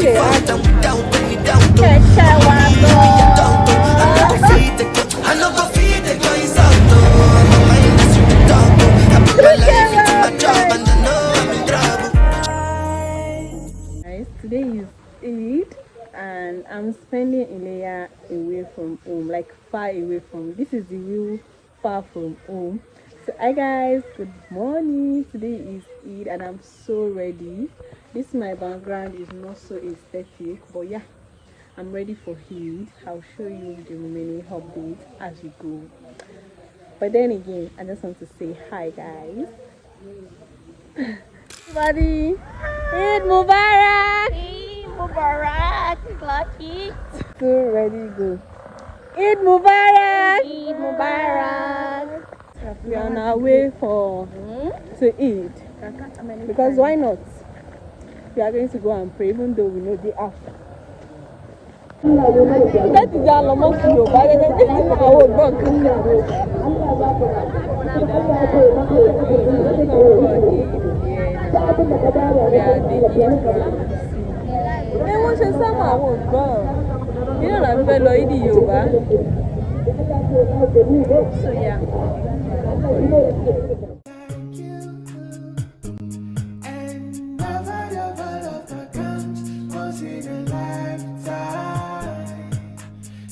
Today is Eid and I'm spending Ilaya away from home, like far away from. This is the real far from home. So hi guys, good morning. Today is Eid and I'm so ready. This my background is not so aesthetic, but yeah, I'm ready for Eid. I'll show you the remaining updates as we go. But then again, I just want to say hi guys. Everybody, Eid Mubarak! Eid Mubarak! Glad Eid! So ready, go. Eid Mubarak! Eid Mubarak! We are on our way to eat. Because why not? We are going to go and pray, even though we know the app. That is our almost you, but this is our book. You know I'm very loyal yoga. So yeah.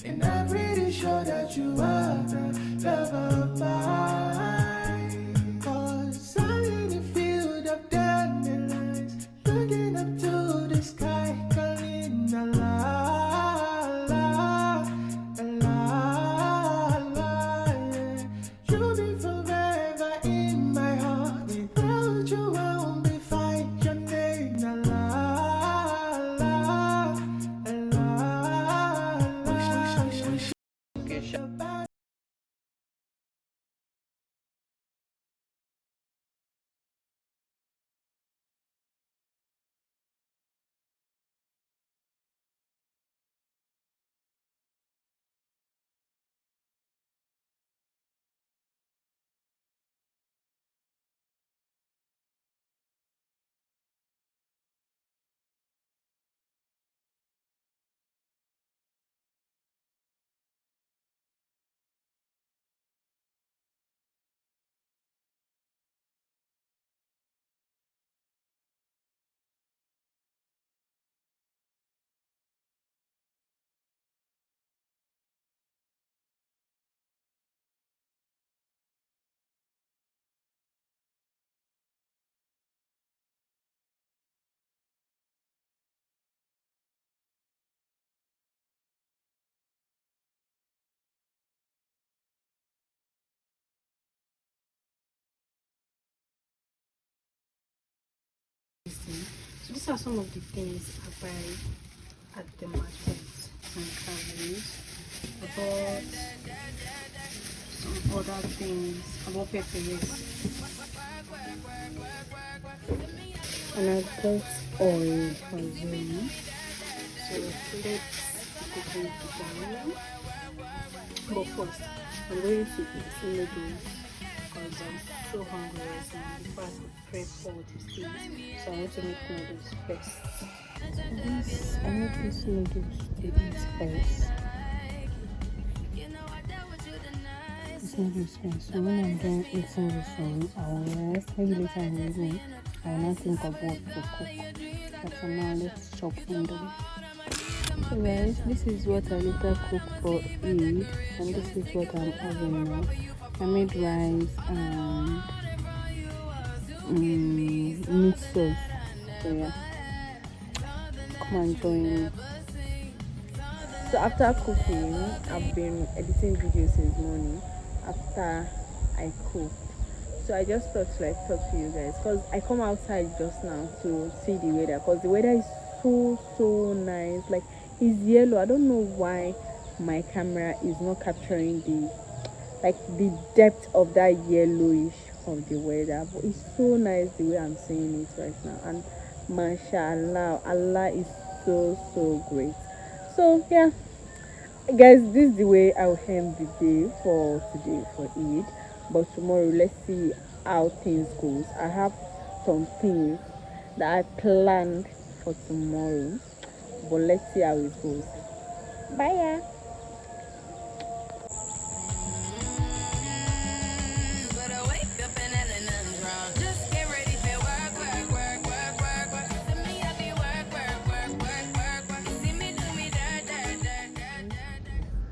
And I'm pretty sure that you are the love of mine. 'Cause I'm in the field of dandelions, looking up to the sky, calling Allah, Allah, Allah, Allah, yeah. You'll be forever in my heart. Without you, I won't be fine. Your name, Allah, Allah, Allah, Allah. So these are some of the things I buy at the market. Some calories. I bought some other things. I bought pepper, yes. And I got oil as well. So let's go together. But first, I'm going to eat noodles because I'm so hungry right now. Before I could prep for this thing, so I want to make noodles first. I make these noodles to eat first. This noodles first. So when I'm done eating this one, I will rest. Maybe later in the evening, I will not think of what to cook. But for now, let's chop noodles. So guys, this is what I later cook for Eid, and this is what I'm having now. I made rice and meat sauce. So yeah, come and join me. So after cooking, I've been editing videos since morning after I cooked. So I just thought to talk to you guys because I come outside just now to see the weather because the weather is so nice. Like it's yellow. I don't know why my camera is not capturing the depth of that yellowish of the weather, but it's so nice the way I'm saying it right now. And mashallah, Allah is so great. So yeah guys, this is the way I'll end the day for today for Eid. But tomorrow, let's see how things goes. I have some things that I planned for tomorrow. but let's see how it goes. Bye, yeah.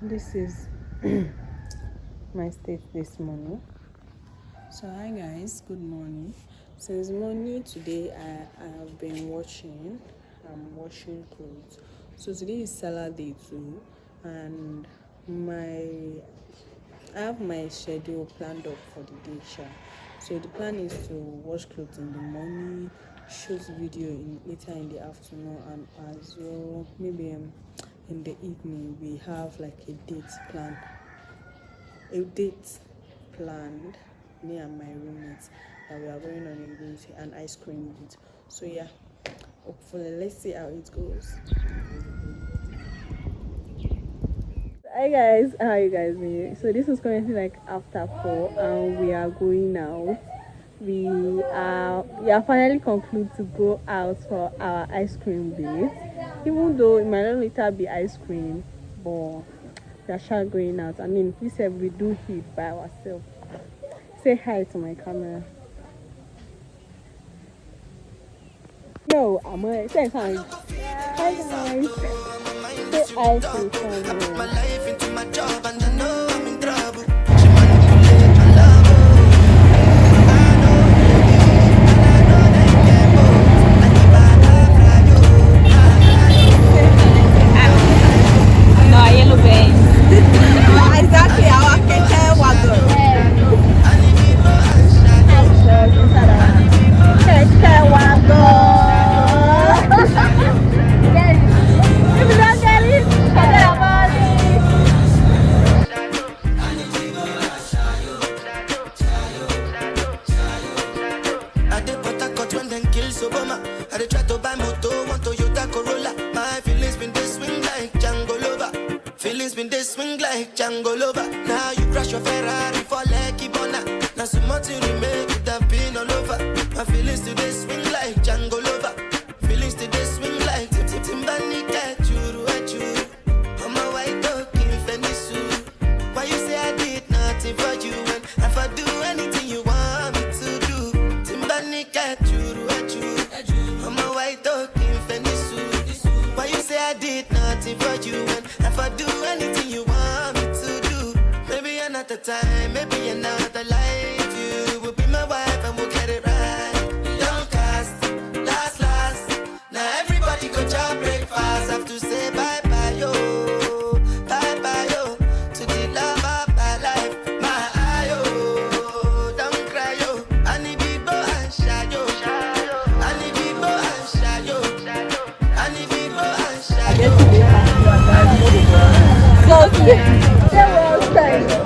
This is my state this morning. So hi guys, good morning. Since morning today I have been washing. I'm washing clothes. So today is salad day too, and I have my schedule planned up for the day. So the plan is to wash clothes in the morning, shoot video later in the afternoon, and as well maybe in the evening we have like a date planned. Me and my roommates, that we are going on a date, an ice cream date. So yeah, hopefully let's see how it goes. Hi guys, how are you guys doing? So this is currently like after 4 and we are going out. We are finally concluded to go out for our ice cream date. Even though it might not later be ice cream, but we are sure going out. I mean, we said we do it by ourselves. Say hi to my camera. No, I'm gonna say hi. Hi guys. Say hi to the camera. My life into my job and I know I'm in trouble. She manipulate my love. I know they get both. Like the bad No, yellow base. Exactly, our kete wagon. Kete wagon. If you don't get it, forget about it. I did what I got when them kill Obama. I did try to buy moto, want Toyota Corolla. My feelings been this swing like Django Lover. Feelings been this swing like Django Lover. Now you crash your Ferrari for Lucky Bona. Now so much you remake it have been all over. My feelings today swing like Django Lover. Feelings today swing like Timbani cat churu achuru. I'm a white dog in Fendi suit. Why you say I did nothing for you and if I do anything you want me to do? Timbani cat churu achuru. I'm a white dog in Fendi suit. Why you say I did nothing for you and if I do anything you want me to do? Maybe another time, maybe another life. You will be my wife and we'll get it right. Don't cast, last. Now everybody go job breakfast. Have to say bye-bye, yo. Bye-bye, yo. To the love of my life. My eye, yo. Don't cry, yo. I need people and shy, yo. I need people and shy, yo. I need people and shy, yo. So, there was time.